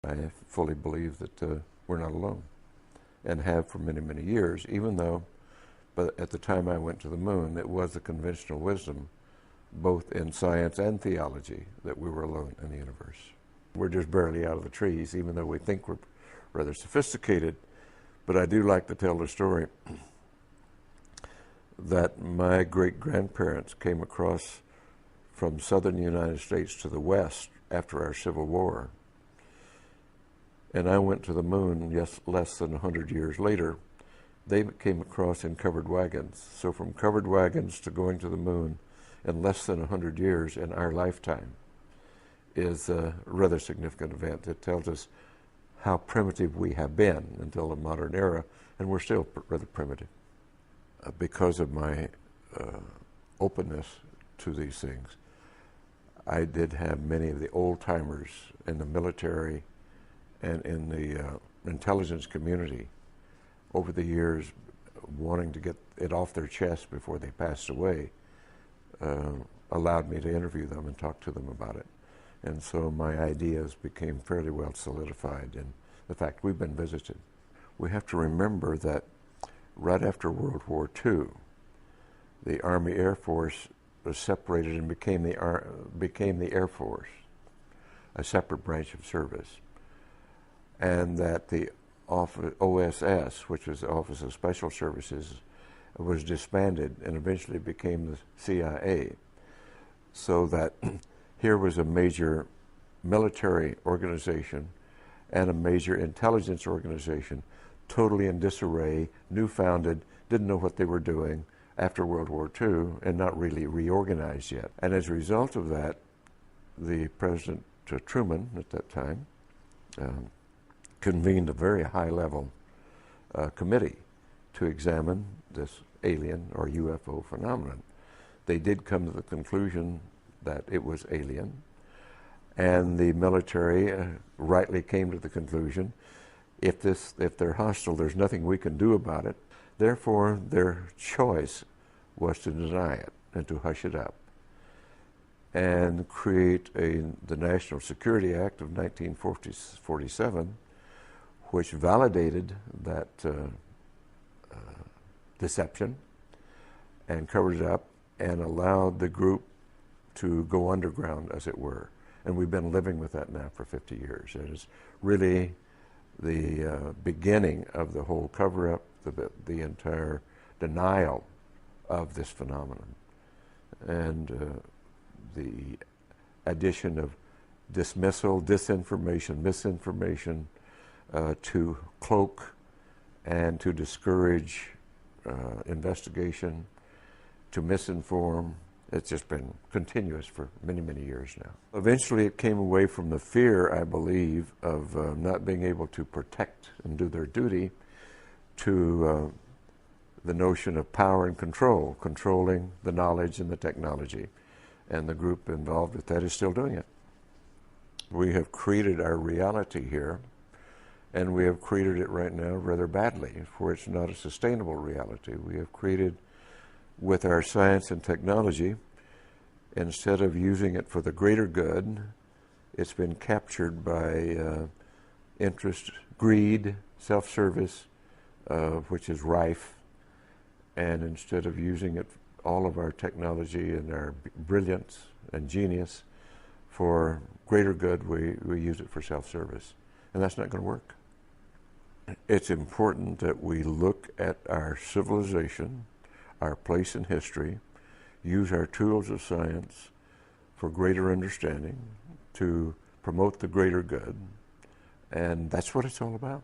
I fully believe that we're not alone, and have for many, many years, even though, but at the time I went to the moon, it was the conventional wisdom, both in science and theology, that we were alone in the universe. We're just barely out of the trees, even though we think we're rather sophisticated. But I do like to tell the story that my great-grandparents came across from southern United States to the west after our Civil War. And I went to the moon less than 100 years later. They came across in covered wagons. So from covered wagons to going to the moon in less than 100 years in our lifetime is a rather significant event. It tells us how primitive we have been until the modern era, and we're still rather primitive. Because of my openness to these things, I did have many of the old-timers in the military and in the intelligence community over the years wanting to get it off their chest before they passed away, allowed me to interview them and talk to them about it. And so my ideas became fairly well solidified in the fact we've been visited. We have to remember that right after World War II, the Army Air Force was separated and became the Air Force, a separate branch of service. And that the OSS, which was the Office of Special Services, was disbanded and eventually became the CIA. So that here was a major military organization and a major intelligence organization totally in disarray, new-founded, didn't know what they were doing after World War II, and not really reorganized yet. And as a result of that, the President Truman at that time convened a very high-level committee to examine this alien or UFO phenomenon. They did come to the conclusion that it was alien, and the military rightly came to the conclusion, if they're hostile, there's nothing we can do about it. Therefore, their choice was to deny it and to hush it up and create the National Security Act of 1947, which validated that deception and covered it up and allowed the group to go underground, as it were. And we've been living with that now for 50 years. It is really the beginning of the whole cover-up, the entire denial of this phenomenon, and the addition of dismissal, disinformation, misinformation to cloak and to discourage investigation, to misinform. It's just been continuous for many, many years now. Eventually it came away from the fear, I believe, of not being able to protect and do their duty to the notion of power and control, controlling the knowledge and the technology. And the group involved with that is still doing it. We have created our reality here, and we have created it right now rather badly, for it's not a sustainable reality. We have created, with our science and technology, instead of using it for the greater good, it's been captured by interest, greed, self-service, which is rife. And instead of using it, all of our technology and our brilliance and genius for greater good, we use it for self-service. And that's not going to work. It's important that we look at our civilization, our place in history, use our tools of science for greater understanding, to promote the greater good, and that's what it's all about.